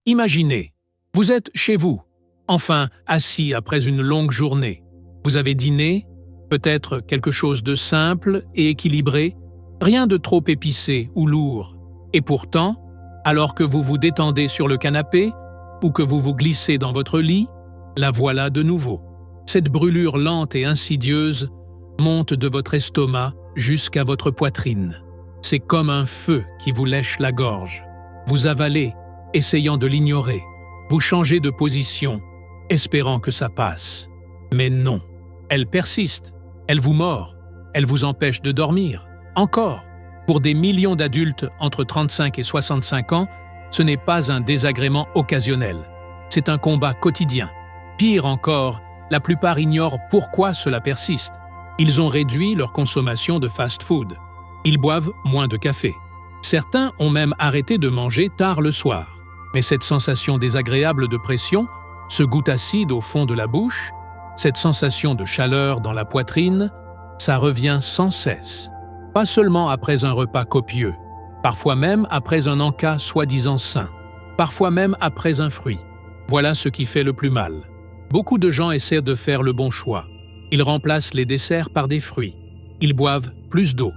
Imaginez, vous êtes chez vous, enfin assis après une longue journée. Vous avez dîné, peut-être quelque chose de simple et équilibré, rien de trop épicé ou lourd. Et pourtant, alors que vous vous détendez sur le canapé ou que vous vous glissez dans votre lit, la voilà de nouveau. Cette brûlure lente et insidieuse monte de votre estomac jusqu'à votre poitrine. C'est comme un feu qui vous lèche la gorge. Vous avalez, essayant de l'ignorer. Vous changez de position, espérant que ça passe. Mais non, elle persiste, elle vous mord, elle vous empêche de dormir. Encore, pour des millions d'adultes entre 35 et 65 ans, ce n'est pas un désagrément occasionnel. C'est un combat quotidien. Pire encore, la plupart ignorent pourquoi cela persiste. Ils ont réduit leur consommation de fast-food. Ils boivent moins de café. Certains ont même arrêté de manger tard le soir. Mais cette sensation désagréable de pression, ce goût acide au fond de la bouche, cette sensation de chaleur dans la poitrine, ça revient sans cesse. Pas seulement après un repas copieux, parfois même après un encas soi-disant sain, parfois même après un fruit. Voilà ce qui fait le plus mal. Beaucoup de gens essaient de faire le bon choix. Ils remplacent les desserts par des fruits. Ils boivent plus d'eau.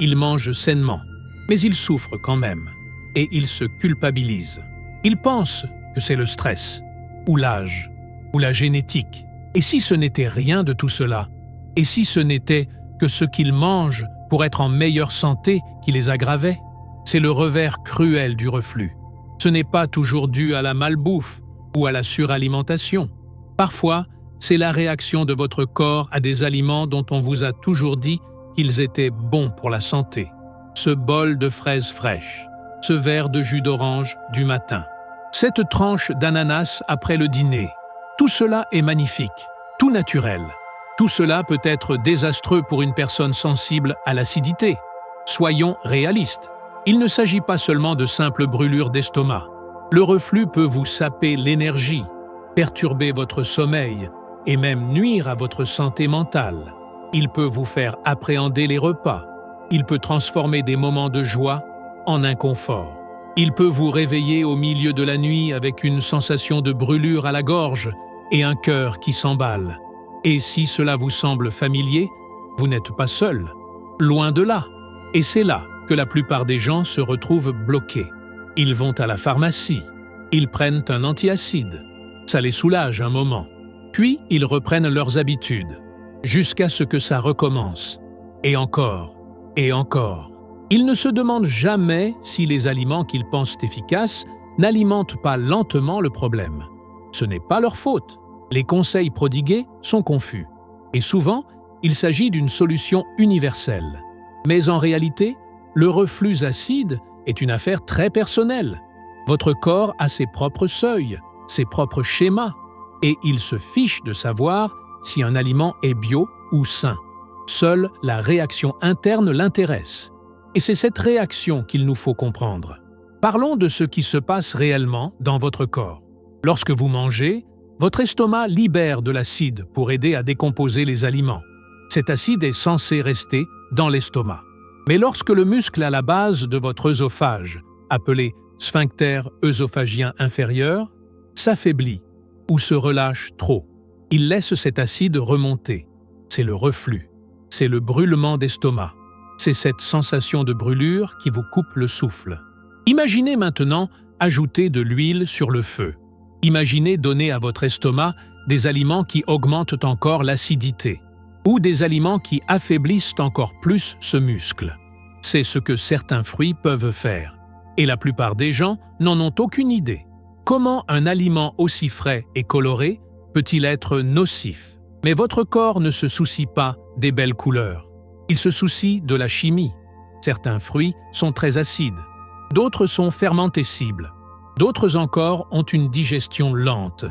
Ils mangent sainement. Mais ils souffrent quand même. Et ils se culpabilisent. Ils pensent que c'est le stress, ou l'âge, ou la génétique. Et si ce n'était rien de tout cela? Et si ce n'était que ce qu'ils mangent pour être en meilleure santé qui les aggravait? C'est le revers cruel du reflux. Ce n'est pas toujours dû à la malbouffe ou à la suralimentation. Parfois, c'est la réaction de votre corps à des aliments dont on vous a toujours dit qu'ils étaient bons pour la santé. Ce bol de fraises fraîches, ce verre de jus d'orange du matin, cette tranche d'ananas après le dîner. Tout cela est magnifique, tout naturel. Tout cela peut être désastreux pour une personne sensible à l'acidité. Soyons réalistes. Il ne s'agit pas seulement de simples brûlures d'estomac. Le reflux peut vous saper l'énergie, perturber votre sommeil et même nuire à votre santé mentale. Il peut vous faire appréhender les repas. Il peut transformer des moments de joie en inconfort. Il peut vous réveiller au milieu de la nuit avec une sensation de brûlure à la gorge et un cœur qui s'emballe. Et si cela vous semble familier, vous n'êtes pas seul. Loin de là. Et c'est là que la plupart des gens se retrouvent bloqués. Ils vont à la pharmacie. Ils prennent un antiacide. Ça les soulage un moment. Puis ils reprennent leurs habitudes, jusqu'à ce que ça recommence. Et encore, et encore. Ils ne se demandent jamais si les aliments qu'ils pensent efficaces n'alimentent pas lentement le problème. Ce n'est pas leur faute. Les conseils prodigués sont confus. Et souvent, il s'agit d'une solution universelle. Mais en réalité, le reflux acide est une affaire très personnelle. Votre corps a ses propres seuils, ses propres schémas, et il se fiche de savoir si un aliment est bio ou sain. Seule la réaction interne l'intéresse. Et c'est cette réaction qu'il nous faut comprendre. Parlons de ce qui se passe réellement dans votre corps. Lorsque vous mangez, votre estomac libère de l'acide pour aider à décomposer les aliments. Cet acide est censé rester dans l'estomac. Mais lorsque le muscle à la base de votre œsophage, appelé sphincter œsophagien inférieur, s'affaiblit ou se relâche trop, il laisse cet acide remonter. C'est le reflux. C'est le brûlement d'estomac. C'est cette sensation de brûlure qui vous coupe le souffle. Imaginez maintenant ajouter de l'huile sur le feu. Imaginez donner à votre estomac des aliments qui augmentent encore l'acidité ou des aliments qui affaiblissent encore plus ce muscle. C'est ce que certains fruits peuvent faire. Et la plupart des gens n'en ont aucune idée. Comment un aliment aussi frais et coloré peut-il être nocif? Mais votre corps ne se soucie pas des belles couleurs. Il se soucie de la chimie. Certains fruits sont très acides. D'autres sont fermentescibles. D'autres encore ont une digestion lente.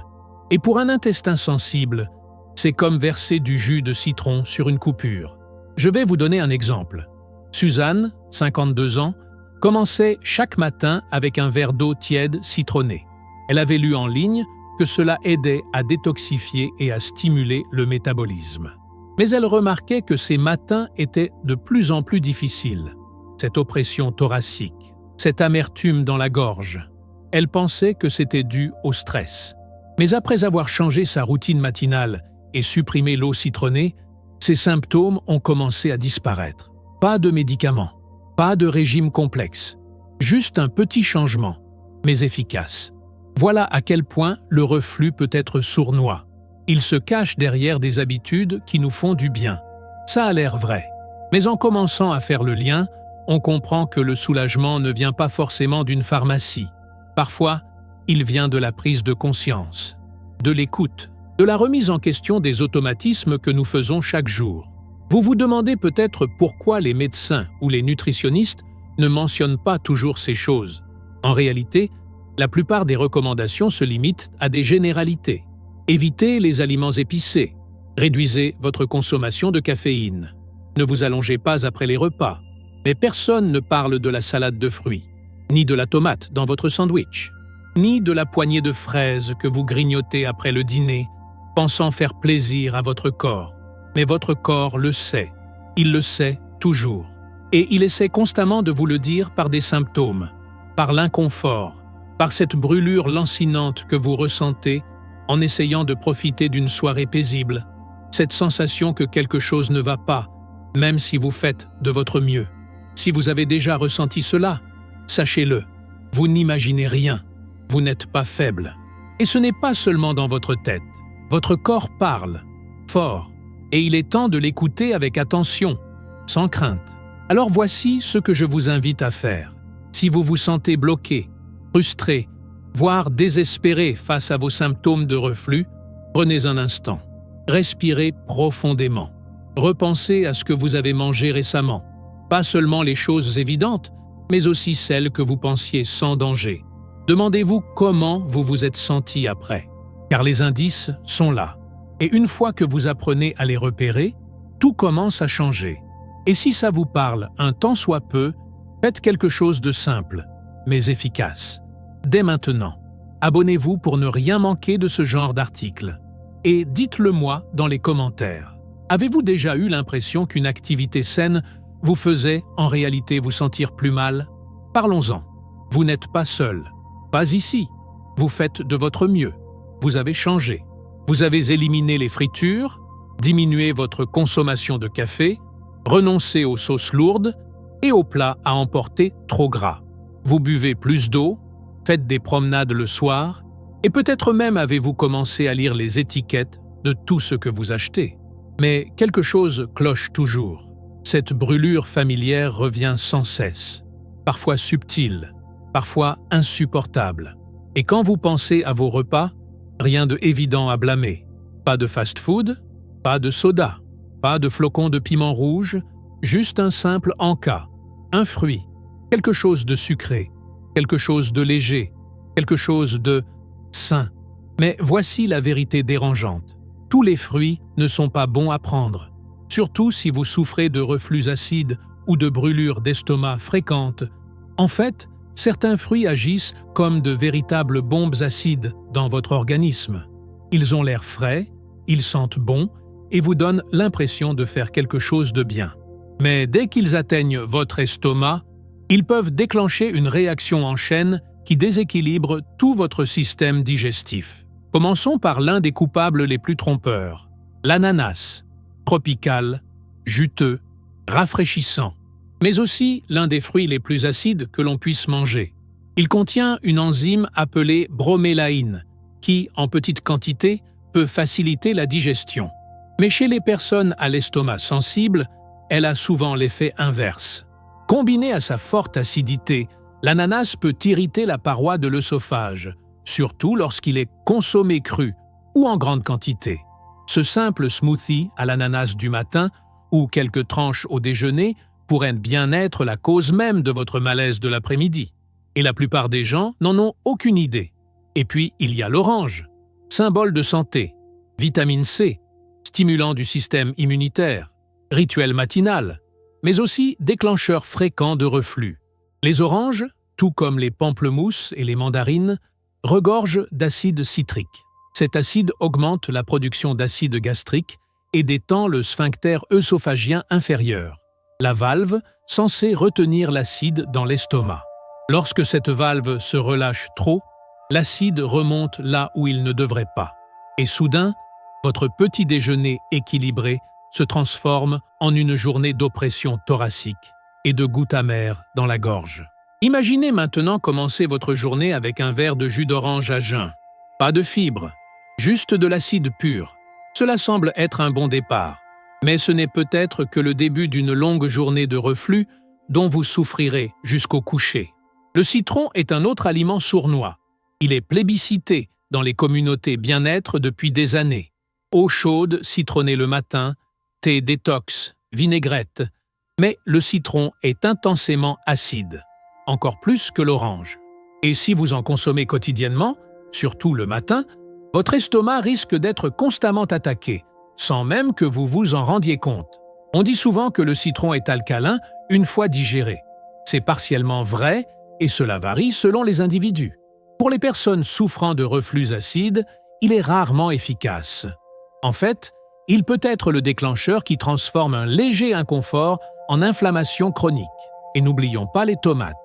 Et pour un intestin sensible, c'est comme verser du jus de citron sur une coupure. Je vais vous donner un exemple. Suzanne, 52 ans, commençait chaque matin avec un verre d'eau tiède citronnée. Elle avait lu en ligne que cela aidait à détoxifier et à stimuler le métabolisme. Mais elle remarquait que ces matins étaient de plus en plus difficiles. Cette oppression thoracique, cette amertume dans la gorge. Elle pensait que c'était dû au stress. Mais après avoir changé sa routine matinale et supprimé l'eau citronnée, ses symptômes ont commencé à disparaître. Pas de médicaments, pas de régime complexe, juste un petit changement, mais efficace. Voilà à quel point le reflux peut être sournois. Il se cache derrière des habitudes qui nous font du bien. Ça a l'air vrai. Mais en commençant à faire le lien, on comprend que le soulagement ne vient pas forcément d'une pharmacie. Parfois, il vient de la prise de conscience, de l'écoute, de la remise en question des automatismes que nous faisons chaque jour. Vous vous demandez peut-être pourquoi les médecins ou les nutritionnistes ne mentionnent pas toujours ces choses. En réalité, la plupart des recommandations se limitent à des généralités. Évitez les aliments épicés. Réduisez votre consommation de caféine. Ne vous allongez pas après les repas. Mais personne ne parle de la salade de fruits, ni de la tomate dans votre sandwich, ni de la poignée de fraises que vous grignotez après le dîner, pensant faire plaisir à votre corps. Mais votre corps le sait. Il le sait toujours. Et il essaie constamment de vous le dire par des symptômes, par l'inconfort, par cette brûlure lancinante que vous ressentez en essayant de profiter d'une soirée paisible, cette sensation que quelque chose ne va pas, même si vous faites de votre mieux. Si vous avez déjà ressenti cela, sachez-le, vous n'imaginez rien, vous n'êtes pas faible. Et ce n'est pas seulement dans votre tête, votre corps parle, fort, et il est temps de l'écouter avec attention, sans crainte. Alors voici ce que je vous invite à faire. Si vous vous sentez bloqué, frustré, voire désespéré face à vos symptômes de reflux, prenez un instant, respirez profondément, repensez à ce que vous avez mangé récemment, pas seulement les choses évidentes, mais aussi celles que vous pensiez sans danger. Demandez-vous comment vous vous êtes senti après, car les indices sont là. Et une fois que vous apprenez à les repérer, tout commence à changer. Et si ça vous parle un tant soit peu, faites quelque chose de simple, mais efficace. Dès maintenant, abonnez-vous pour ne rien manquer de ce genre d'article. Et dites-le moi dans les commentaires. Avez-vous déjà eu l'impression qu'une activité saine vous faisait en réalité vous sentir plus mal? Parlons-en. Vous n'êtes pas seul. Pas ici. Vous faites de votre mieux. Vous avez changé. Vous avez éliminé les fritures, diminué votre consommation de café, renoncé aux sauces lourdes et aux plats à emporter trop gras. Vous buvez plus d'eau, faites des promenades le soir et peut-être même avez-vous commencé à lire les étiquettes de tout ce que vous achetez. Mais quelque chose cloche toujours. Cette brûlure familière revient sans cesse, parfois subtile, parfois insupportable. Et quand vous pensez à vos repas, rien de évident à blâmer. Pas de fast-food, pas de soda, pas de flocons de piment rouge, juste un simple encas, un fruit, quelque chose de sucré, quelque chose de léger, quelque chose de sain. Mais voici la vérité dérangeante. Tous les fruits ne sont pas bons à prendre, surtout si vous souffrez de reflux acide ou de brûlures d'estomac fréquentes. En fait, certains fruits agissent comme de véritables bombes acides dans votre organisme. Ils ont l'air frais, ils sentent bon et vous donnent l'impression de faire quelque chose de bien. Mais dès qu'ils atteignent votre estomac, ils peuvent déclencher une réaction en chaîne qui déséquilibre tout votre système digestif. Commençons par l'un des coupables les plus trompeurs, l'ananas, tropical, juteux, rafraîchissant, mais aussi l'un des fruits les plus acides que l'on puisse manger. Il contient une enzyme appelée bromélaïne, qui, en petite quantité, peut faciliter la digestion. Mais chez les personnes à l'estomac sensible, elle a souvent l'effet inverse. Combiné à sa forte acidité, l'ananas peut irriter la paroi de l'œsophage, surtout lorsqu'il est consommé cru ou en grande quantité. Ce simple smoothie à l'ananas du matin ou quelques tranches au déjeuner pourrait bien être la cause même de votre malaise de l'après-midi. Et la plupart des gens n'en ont aucune idée. Et puis, il y a l'orange, symbole de santé, vitamine C, stimulant du système immunitaire, rituel matinal, mais aussi déclencheur fréquent de reflux. Les oranges, tout comme les pamplemousses et les mandarines, regorgent d'acide citrique. Cet acide augmente la production d'acide gastrique et détend le sphincter œsophagien inférieur, la valve censée retenir l'acide dans l'estomac. Lorsque cette valve se relâche trop, l'acide remonte là où il ne devrait pas. Et soudain, votre petit déjeuner équilibré se transforme en une journée d'oppression thoracique et de gouttes amères dans la gorge. Imaginez maintenant commencer votre journée avec un verre de jus d'orange à jeun. Pas de fibres, juste de l'acide pur. Cela semble être un bon départ, mais ce n'est peut-être que le début d'une longue journée de reflux dont vous souffrirez jusqu'au coucher. Le citron est un autre aliment sournois. Il est plébiscité dans les communautés bien-être depuis des années. Eau chaude citronnée le matin, thé détox, vinaigrette. Mais le citron est intensément acide, encore plus que l'orange. Et si vous en consommez quotidiennement, surtout le matin, votre estomac risque d'être constamment attaqué, sans même que vous vous en rendiez compte. On dit souvent que le citron est alcalin une fois digéré. C'est partiellement vrai et cela varie selon les individus. Pour les personnes souffrant de reflux acide, il est rarement efficace. En fait, il peut être le déclencheur qui transforme un léger inconfort en inflammation chronique. Et n'oublions pas les tomates.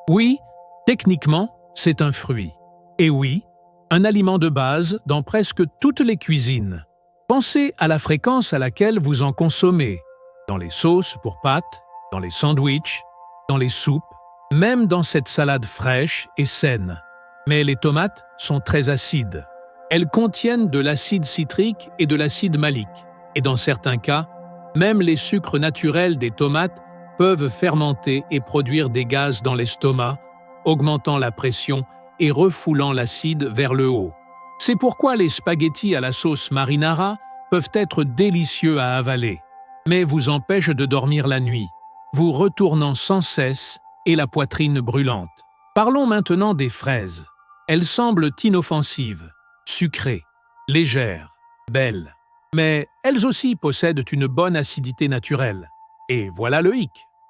Oui, techniquement, c'est un fruit. Et oui, un aliment de base dans presque toutes les cuisines. Pensez à la fréquence à laquelle vous en consommez, dans les sauces pour pâtes, dans les sandwichs, dans les soupes, même dans cette salade fraîche et saine. Mais les tomates sont très acides. Elles contiennent de l'acide citrique et de l'acide malique. Et dans certains cas, même les sucres naturels des tomates peuvent fermenter et produire des gaz dans l'estomac, augmentant la pression et refoulant l'acide vers le haut. C'est pourquoi les spaghettis à la sauce marinara peuvent être délicieux à avaler, mais vous empêchent de dormir la nuit, vous retournant sans cesse et la poitrine brûlante. Parlons maintenant des fraises. Elles semblent inoffensives, sucrées, légères, belles. Mais elles aussi possèdent une bonne acidité naturelle. Et voilà le hic.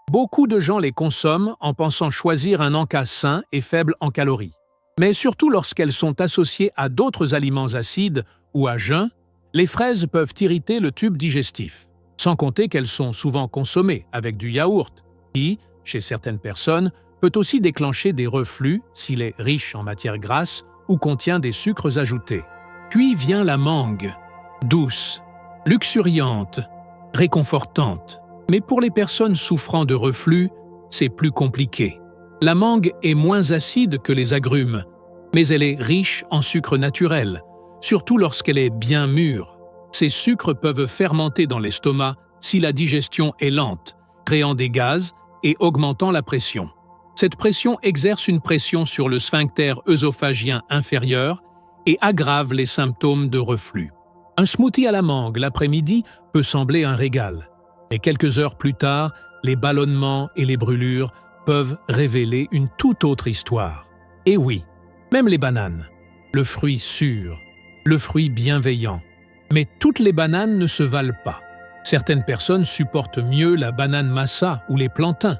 Beaucoup de gens les consomment en pensant choisir un encas sain et faible en calories. Mais surtout lorsqu'elles sont associées à d'autres aliments acides ou à jeun, les fraises peuvent irriter le tube digestif. Sans compter qu'elles sont souvent consommées avec du yaourt, qui, chez certaines personnes, peut aussi déclencher des reflux s'il est riche en matières grasses ou contient des sucres ajoutés. Puis vient la mangue, douce, luxuriante, réconfortante. Mais pour les personnes souffrant de reflux, c'est plus compliqué. La mangue est moins acide que les agrumes, mais elle est riche en sucre naturel, surtout lorsqu'elle est bien mûre. Ces sucres peuvent fermenter dans l'estomac si la digestion est lente, créant des gaz et augmentant la pression. Cette pression exerce une pression sur le sphincter œsophagien inférieur et aggrave les symptômes de reflux. Un smoothie à la mangue l'après-midi peut sembler un régal, mais quelques heures plus tard, les ballonnements et les brûlures peuvent révéler une toute autre histoire. Et oui, même les bananes, le fruit sûr, le fruit bienveillant. Mais toutes les bananes ne se valent pas. Certaines personnes supportent mieux la banane massa ou les plantains,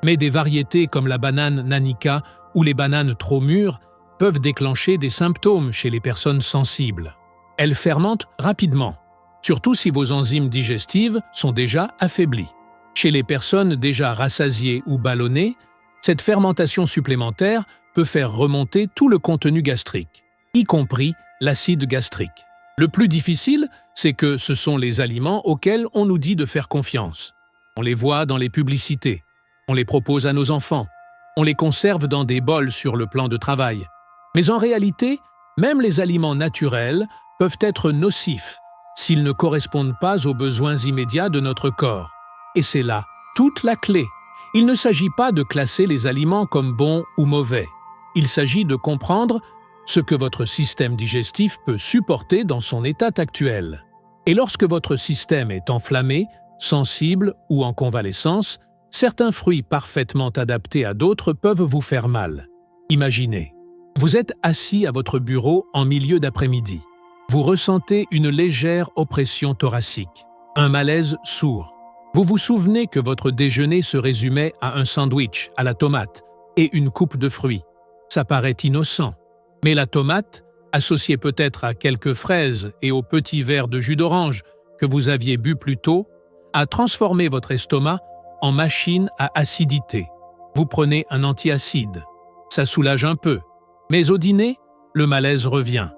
mais des variétés comme la banane nanica ou les bananes trop mûres peuvent déclencher des symptômes chez les personnes sensibles. Elles fermentent rapidement, surtout si vos enzymes digestives sont déjà affaiblies. Chez les personnes déjà rassasiées ou ballonnées, cette fermentation supplémentaire peut faire remonter tout le contenu gastrique, y compris l'acide gastrique. Le plus difficile, c'est que ce sont les aliments auxquels on nous dit de faire confiance. On les voit dans les publicités, on les propose à nos enfants, on les conserve dans des bols sur le plan de travail. Mais en réalité, même les aliments naturels peuvent être nocifs s'ils ne correspondent pas aux besoins immédiats de notre corps. Et c'est là toute la clé. Il ne s'agit pas de classer les aliments comme bons ou mauvais. Il s'agit de comprendre ce que votre système digestif peut supporter dans son état actuel. Et lorsque votre système est enflammé, sensible ou en convalescence, certains fruits parfaitement adaptés à d'autres peuvent vous faire mal. Imaginez, vous êtes assis à votre bureau en milieu d'après-midi. Vous ressentez une légère oppression thoracique, un malaise sourd. Vous vous souvenez que votre déjeuner se résumait à un sandwich à la tomate et une coupe de fruits. Ça paraît innocent. Mais la tomate, associée peut-être à quelques fraises et au petit verre de jus d'orange que vous aviez bu plus tôt, a transformé votre estomac en machine à acidité. Vous prenez un antiacide, ça soulage un peu. Mais au dîner, le malaise revient.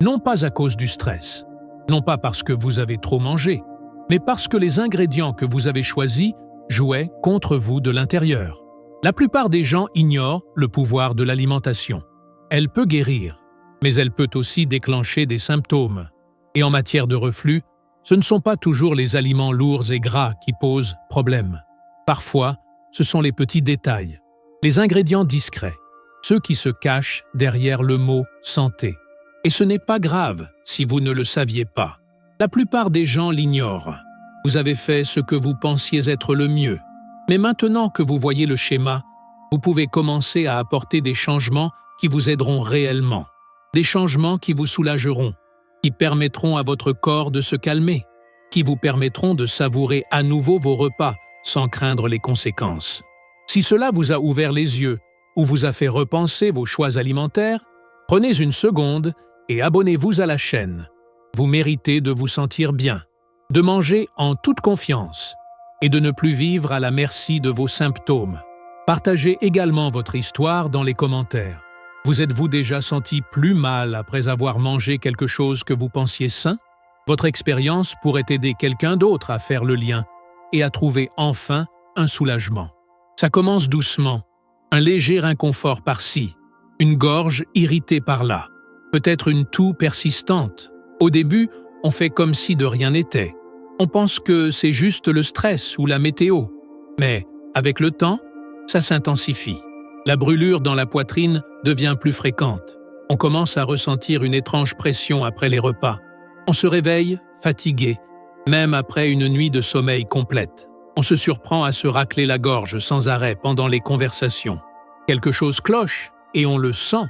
Non pas à cause du stress, non pas parce que vous avez trop mangé, mais parce que les ingrédients que vous avez choisis jouaient contre vous de l'intérieur. La plupart des gens ignorent le pouvoir de l'alimentation. Elle peut guérir, mais elle peut aussi déclencher des symptômes. Et en matière de reflux, ce ne sont pas toujours les aliments lourds et gras qui posent problème. Parfois, ce sont les petits détails, les ingrédients discrets, ceux qui se cachent derrière le mot « santé ». Et ce n'est pas grave si vous ne le saviez pas. La plupart des gens l'ignorent. Vous avez fait ce que vous pensiez être le mieux. Mais maintenant que vous voyez le schéma, vous pouvez commencer à apporter des changements qui vous aideront réellement. Des changements qui vous soulageront, qui permettront à votre corps de se calmer, qui vous permettront de savourer à nouveau vos repas sans craindre les conséquences. Si cela vous a ouvert les yeux ou vous a fait repenser vos choix alimentaires, prenez une seconde et abonnez-vous à la chaîne. Vous méritez de vous sentir bien, de manger en toute confiance et de ne plus vivre à la merci de vos symptômes. Partagez également votre histoire dans les commentaires. Vous êtes-vous déjà senti plus mal après avoir mangé quelque chose que vous pensiez sain? Votre expérience pourrait aider quelqu'un d'autre à faire le lien et à trouver enfin un soulagement. Ça commence doucement, un léger inconfort par-ci, une gorge irritée par-là, peut-être une toux persistante. Au début, on fait comme si de rien n'était. On pense que c'est juste le stress ou la météo. Mais, avec le temps, ça s'intensifie. La brûlure dans la poitrine devient plus fréquente. On commence à ressentir une étrange pression après les repas. On se réveille fatigué, même après une nuit de sommeil complète. On se surprend à se racler la gorge sans arrêt pendant les conversations. Quelque chose cloche et on le sent,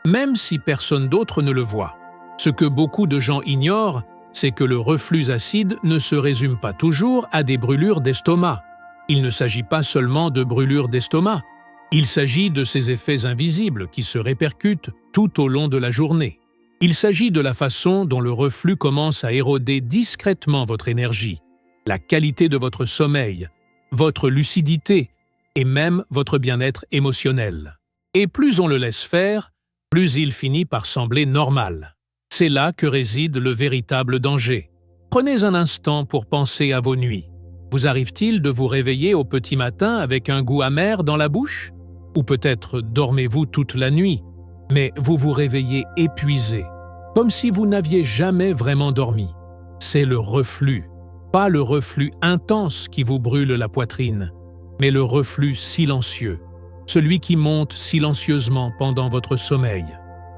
même si personne d'autre ne le voit. Ce que beaucoup de gens ignorent, c'est que le reflux acide ne se résume pas toujours à des brûlures d'estomac. Il ne s'agit pas seulement de brûlures d'estomac. Il s'agit de ces effets invisibles qui se répercutent tout au long de la journée. Il s'agit de la façon dont le reflux commence à éroder discrètement votre énergie, la qualité de votre sommeil, votre lucidité et même votre bien-être émotionnel. Et plus on le laisse faire, plus il finit par sembler normal. C'est là que réside le véritable danger. Prenez un instant pour penser à vos nuits. Vous arrive-t-il de vous réveiller au petit matin avec un goût amer dans la bouche? Ou peut-être dormez-vous toute la nuit, mais vous vous réveillez épuisé, comme si vous n'aviez jamais vraiment dormi. C'est le reflux, pas le reflux intense qui vous brûle la poitrine, mais le reflux silencieux, celui qui monte silencieusement pendant votre sommeil.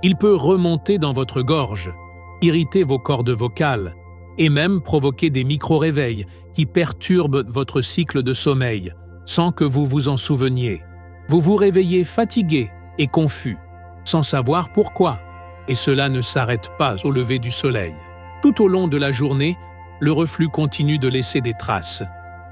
Il peut remonter dans votre gorge, irriter vos cordes vocales et même provoquer des micro-réveils qui perturbent votre cycle de sommeil sans que vous vous en souveniez. Vous vous réveillez fatigué et confus, sans savoir pourquoi, et cela ne s'arrête pas au lever du soleil. Tout au long de la journée, le reflux continue de laisser des traces.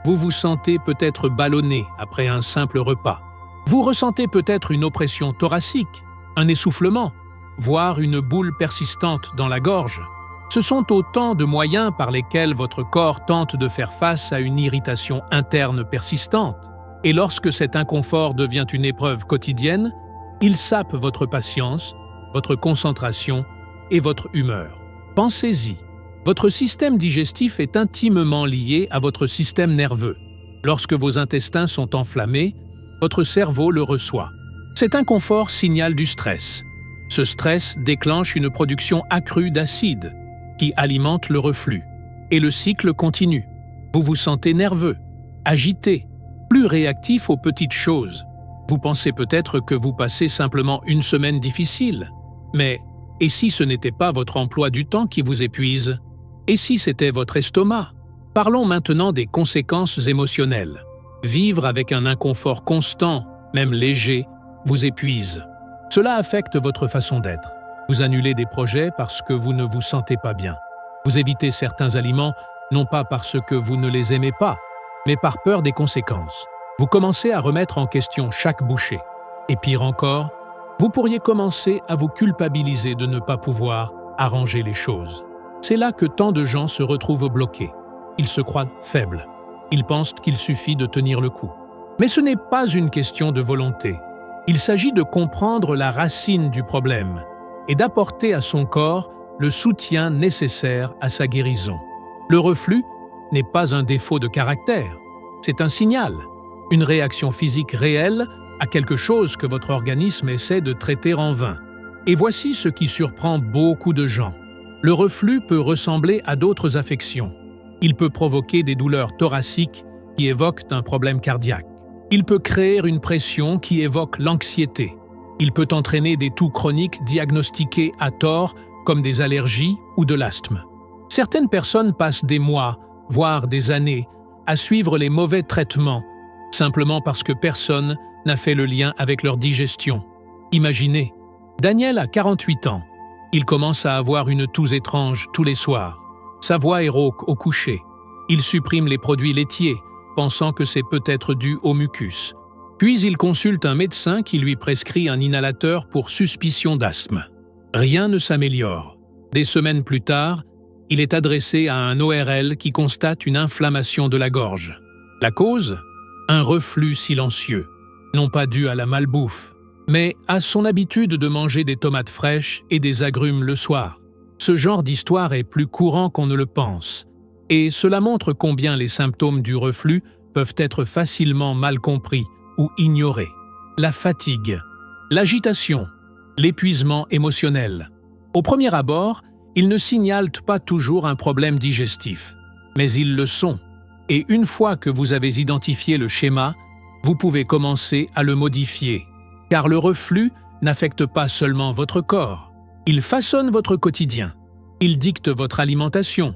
Vous vous sentez peut-être ballonné après un simple repas. Vous ressentez peut-être une oppression thoracique, un essoufflement, voire une boule persistante dans la gorge. Ce sont autant de moyens par lesquels votre corps tente de faire face à une irritation interne persistante. Et lorsque cet inconfort devient une épreuve quotidienne, il sape votre patience, votre concentration et votre humeur. Pensez-y, votre système digestif est intimement lié à votre système nerveux. Lorsque vos intestins sont enflammés, votre cerveau le reçoit. Cet inconfort signale du stress. Ce stress déclenche une production accrue d'acide qui alimente le reflux. Et le cycle continue. Vous vous sentez nerveux, agité, plus réactif aux petites choses. Vous pensez peut-être que vous passez simplement une semaine difficile. Mais, et si ce n'était pas votre emploi du temps qui vous épuise? Et si c'était votre estomac? Parlons maintenant des conséquences émotionnelles. Vivre avec un inconfort constant, même léger, vous épuise. Cela affecte votre façon d'être. Vous annulez des projets parce que vous ne vous sentez pas bien. Vous évitez certains aliments, non pas parce que vous ne les aimez pas, mais par peur des conséquences. Vous commencez à remettre en question chaque bouchée. Et pire encore, vous pourriez commencer à vous culpabiliser de ne pas pouvoir arranger les choses. C'est là que tant de gens se retrouvent bloqués. Ils se croient faibles. Ils pensent qu'il suffit de tenir le coup. Mais ce n'est pas une question de volonté. Il s'agit de comprendre la racine du problème et d'apporter à son corps le soutien nécessaire à sa guérison. Le reflux n'est pas un défaut de caractère, c'est un signal, une réaction physique réelle à quelque chose que votre organisme essaie de traiter en vain. Et voici ce qui surprend beaucoup de gens. Le reflux peut ressembler à d'autres affections. Il peut provoquer des douleurs thoraciques qui évoquent un problème cardiaque. Il peut créer une pression qui évoque l'anxiété. Il peut entraîner des toux chroniques diagnostiqués à tort comme des allergies ou de l'asthme. Certaines personnes passent des mois, voire des années, à suivre les mauvais traitements, simplement parce que personne n'a fait le lien avec leur digestion. Imaginez, Daniel a 48 ans. Il commence à avoir une toux étrange tous les soirs. Sa voix est rauque au coucher. Il supprime les produits laitiers, pensant que c'est peut-être dû au mucus. Puis il consulte un médecin qui lui prescrit un inhalateur pour suspicion d'asthme. Rien ne s'améliore. Des semaines plus tard, il est adressé à un ORL qui constate une inflammation de la gorge. La cause ? Un reflux silencieux, non pas dû à la malbouffe, mais à son habitude de manger des tomates fraîches et des agrumes le soir. Ce genre d'histoire est plus courant qu'on ne le pense, et cela montre combien les symptômes du reflux peuvent être facilement mal compris ou ignorés. La fatigue, l'agitation, l'épuisement émotionnel. Au premier abord, ils ne signalent pas toujours un problème digestif, mais ils le sont. Et une fois que vous avez identifié le schéma, vous pouvez commencer à le modifier. Car le reflux n'affecte pas seulement votre corps. Il façonne votre quotidien. Il dicte votre alimentation,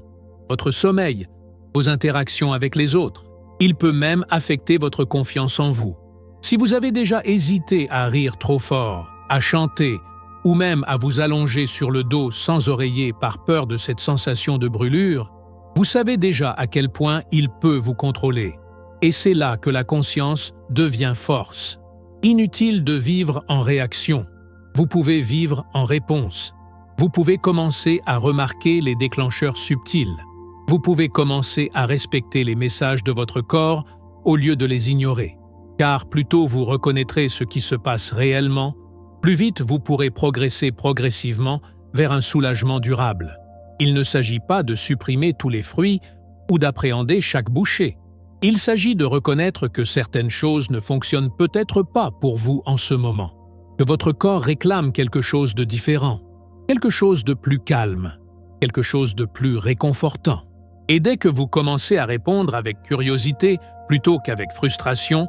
votre sommeil, vos interactions avec les autres. Il peut même affecter votre confiance en vous. Si vous avez déjà hésité à rire trop fort, à chanter, ou même à vous allonger sur le dos sans oreiller par peur de cette sensation de brûlure, vous savez déjà à quel point il peut vous contrôler. Et c'est là que la conscience devient force. Inutile de vivre en réaction. Vous pouvez vivre en réponse. Vous pouvez commencer à remarquer les déclencheurs subtils. Vous pouvez commencer à respecter les messages de votre corps au lieu de les ignorer. Car plus tôt vous reconnaîtrez ce qui se passe réellement, plus vite vous pourrez progresser progressivement vers un soulagement durable. Il ne s'agit pas de supprimer tous les fruits ou d'appréhender chaque bouchée. Il s'agit de reconnaître que certaines choses ne fonctionnent peut-être pas pour vous en ce moment, que votre corps réclame quelque chose de différent, quelque chose de plus calme, quelque chose de plus réconfortant. Et dès que vous commencez à répondre avec curiosité plutôt qu'avec frustration,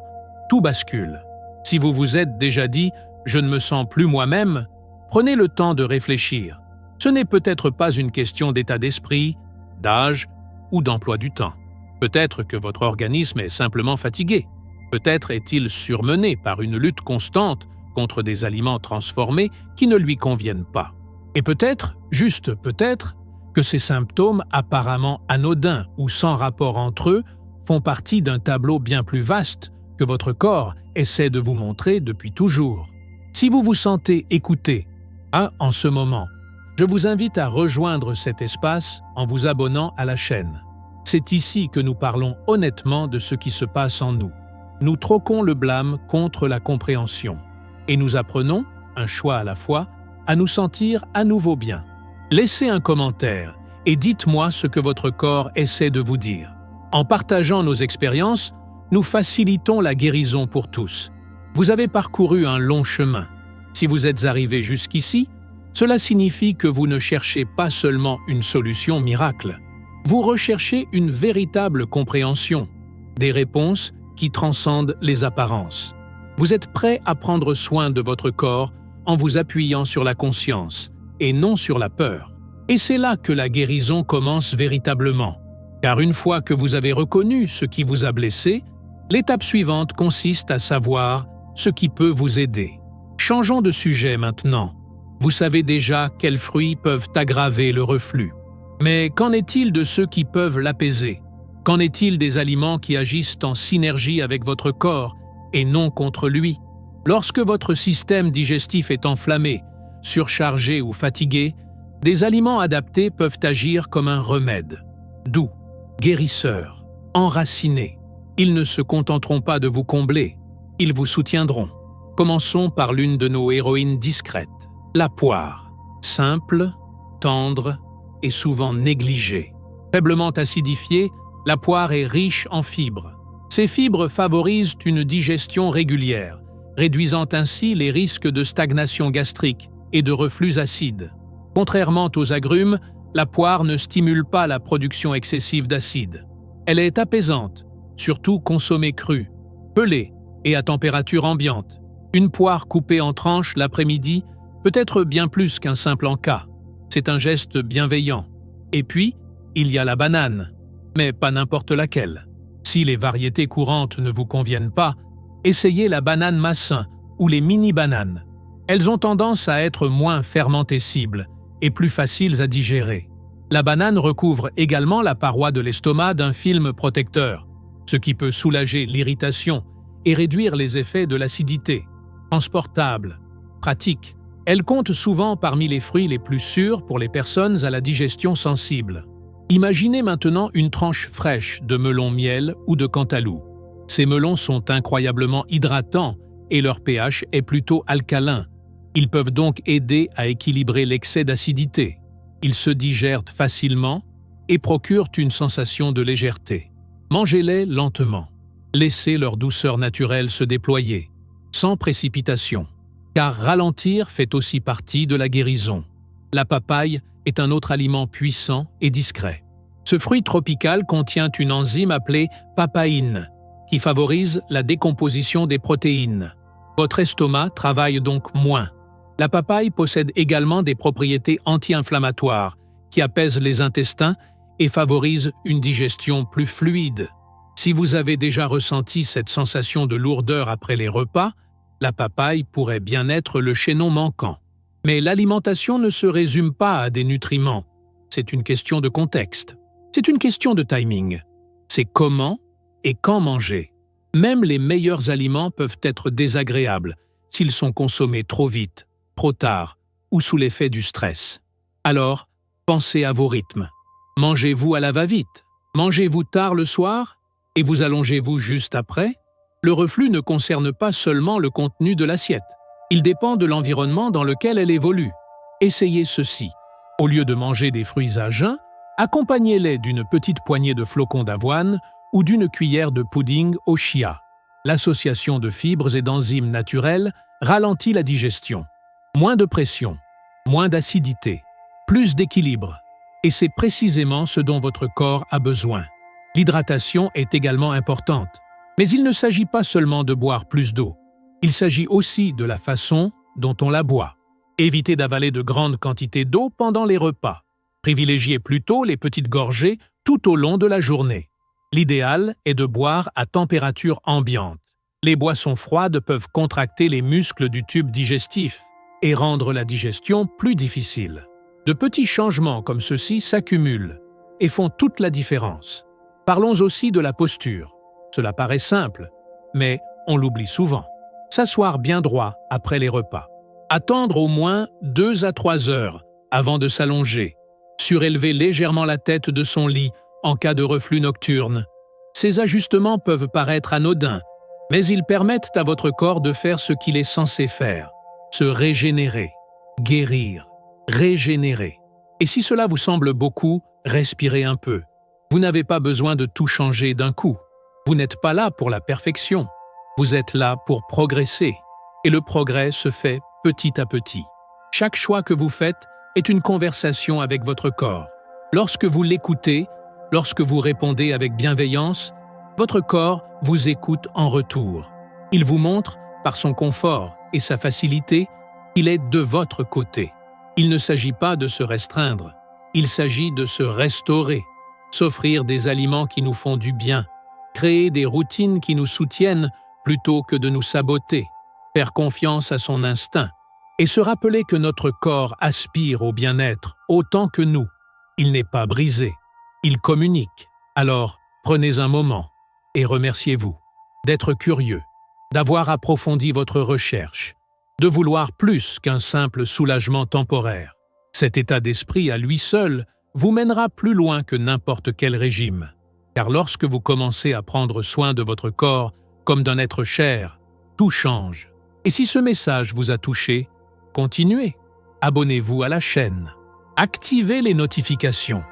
tout bascule. Si vous vous êtes déjà dit « je ne me sens plus moi-même », prenez le temps de réfléchir. Ce n'est peut-être pas une question d'état d'esprit, d'âge ou d'emploi du temps. Peut-être que votre organisme est simplement fatigué. Peut-être est-il surmené par une lutte constante contre des aliments transformés qui ne lui conviennent pas. Et peut-être, juste peut-être, que ces symptômes apparemment anodins ou sans rapport entre eux font partie d'un tableau bien plus vaste que votre corps essaie de vous montrer depuis toujours. Si vous vous sentez écouté, en ce moment, je vous invite à rejoindre cet espace en vous abonnant à la chaîne. C'est ici que nous parlons honnêtement de ce qui se passe en nous. Nous troquons le blâme contre la compréhension. Et nous apprenons, un choix à la fois, à nous sentir à nouveau bien. Laissez un commentaire et dites-moi ce que votre corps essaie de vous dire. En partageant nos expériences, nous facilitons la guérison pour tous. Vous avez parcouru un long chemin. Si vous êtes arrivé jusqu'ici, cela signifie que vous ne cherchez pas seulement une solution miracle. Vous recherchez une véritable compréhension, des réponses qui transcendent les apparences. Vous êtes prêt à prendre soin de votre corps en vous appuyant sur la conscience et non sur la peur. Et c'est là que la guérison commence véritablement. Car une fois que vous avez reconnu ce qui vous a blessé, l'étape suivante consiste à savoir ce qui peut vous aider. Changeons de sujet maintenant. Vous savez déjà quels fruits peuvent aggraver le reflux. Mais qu'en est-il de ceux qui peuvent l'apaiser? Qu'en est-il des aliments qui agissent en synergie avec votre corps et non contre lui? Lorsque votre système digestif est enflammé, surchargé ou fatigué, des aliments adaptés peuvent agir comme un remède. Doux, guérisseur, enraciné. Ils ne se contenteront pas de vous combler, ils vous soutiendront. Commençons par l'une de nos héroïnes discrètes, la poire. Simple, tendre et souvent négligée. Faiblement acidifiée, la poire est riche en fibres. Ces fibres favorisent une digestion régulière, réduisant ainsi les risques de stagnation gastrique et de reflux acide. Contrairement aux agrumes, la poire ne stimule pas la production excessive d'acide. Elle est apaisante, surtout consommée crue, pelée et à température ambiante. Une poire coupée en tranches l'après-midi peut être bien plus qu'un simple encas. C'est un geste bienveillant. Et puis, il y a la banane, mais pas n'importe laquelle. Si les variétés courantes ne vous conviennent pas, essayez la banane massin ou les mini-bananes. Elles ont tendance à être moins fermentescibles et plus faciles à digérer. La banane recouvre également la paroi de l'estomac d'un film protecteur, ce qui peut soulager l'irritation et réduire les effets de l'acidité. Transportable, pratique, elle compte souvent parmi les fruits les plus sûrs pour les personnes à la digestion sensible. Imaginez maintenant une tranche fraîche de melon miel ou de cantaloupe. Ces melons sont incroyablement hydratants et leur pH est plutôt alcalin. Ils peuvent donc aider à équilibrer l'excès d'acidité. Ils se digèrent facilement et procurent une sensation de légèreté. Mangez-les lentement. Laissez leur douceur naturelle se déployer, sans précipitation, car ralentir fait aussi partie de la guérison. La papaye est un autre aliment puissant et discret. Ce fruit tropical contient une enzyme appelée papaïne, qui favorise la décomposition des protéines. Votre estomac travaille donc moins. La papaye possède également des propriétés anti-inflammatoires, qui apaisent les intestins et favorisent une digestion plus fluide. Si vous avez déjà ressenti cette sensation de lourdeur après les repas, la papaye pourrait bien être le chaînon manquant. Mais l'alimentation ne se résume pas à des nutriments. C'est une question de contexte. C'est une question de timing. C'est comment et quand manger. Même les meilleurs aliments peuvent être désagréables s'ils sont consommés trop vite, trop tard ou sous l'effet du stress. Alors, pensez à vos rythmes. Mangez-vous à la va-vite? Mangez-vous tard le soir? Et vous allongez-vous juste après? Le reflux ne concerne pas seulement le contenu de l'assiette. Il dépend de l'environnement dans lequel elle évolue. Essayez ceci. Au lieu de manger des fruits à jeun, accompagnez-les d'une petite poignée de flocons d'avoine ou d'une cuillère de pudding au chia. L'association de fibres et d'enzymes naturelles ralentit la digestion. Moins de pression, moins d'acidité, plus d'équilibre. Et c'est précisément ce dont votre corps a besoin. L'hydratation est également importante. Mais il ne s'agit pas seulement de boire plus d'eau. Il s'agit aussi de la façon dont on la boit. Évitez d'avaler de grandes quantités d'eau pendant les repas. Privilégiez plutôt les petites gorgées tout au long de la journée. L'idéal est de boire à température ambiante. Les boissons froides peuvent contracter les muscles du tube digestif et rendre la digestion plus difficile. De petits changements comme ceux-ci s'accumulent et font toute la différence. Parlons aussi de la posture. Cela paraît simple, mais on l'oublie souvent. S'asseoir bien droit après les repas. Attendre au moins 2 à 3 heures avant de s'allonger. Surélever légèrement la tête de son lit en cas de reflux nocturne. Ces ajustements peuvent paraître anodins, mais ils permettent à votre corps de faire ce qu'il est censé faire. Se régénérer, guérir, régénérer. Et si cela vous semble beaucoup, respirez un peu. Vous n'avez pas besoin de tout changer d'un coup. Vous n'êtes pas là pour la perfection. Vous êtes là pour progresser. Et le progrès se fait petit à petit. Chaque choix que vous faites est une conversation avec votre corps. Lorsque vous l'écoutez, lorsque vous répondez avec bienveillance, votre corps vous écoute en retour. Il vous montre, par son confort et sa facilité, qu'il est de votre côté. Il ne s'agit pas de se restreindre. Il s'agit de se restaurer. S'offrir des aliments qui nous font du bien, créer des routines qui nous soutiennent plutôt que de nous saboter, faire confiance à son instinct et se rappeler que notre corps aspire au bien-être autant que nous. Il n'est pas brisé, il communique. Alors, prenez un moment et remerciez-vous d'être curieux, d'avoir approfondi votre recherche, de vouloir plus qu'un simple soulagement temporaire. Cet état d'esprit à lui seul vous mènera plus loin que n'importe quel régime. Car lorsque vous commencez à prendre soin de votre corps comme d'un être cher, tout change. Et si ce message vous a touché, continuez. Abonnez-vous à la chaîne. Activez les notifications,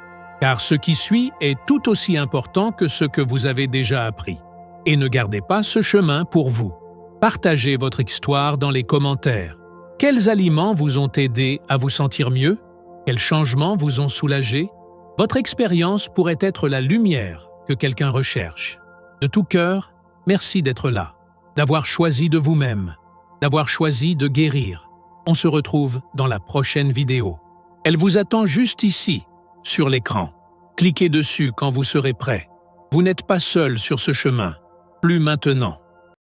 car ce qui suit est tout aussi important que ce que vous avez déjà appris. Et ne gardez pas ce chemin pour vous. Partagez votre histoire dans les commentaires. Quels aliments vous ont aidé à vous sentir mieux? Quels changements vous ont soulagé? Votre expérience pourrait être la lumière que quelqu'un recherche. De tout cœur, merci d'être là, d'avoir choisi de vous-même, d'avoir choisi de guérir. On se retrouve dans la prochaine vidéo. Elle vous attend juste ici, sur l'écran. Cliquez dessus quand vous serez prêt. Vous n'êtes pas seul sur ce chemin. Plus maintenant.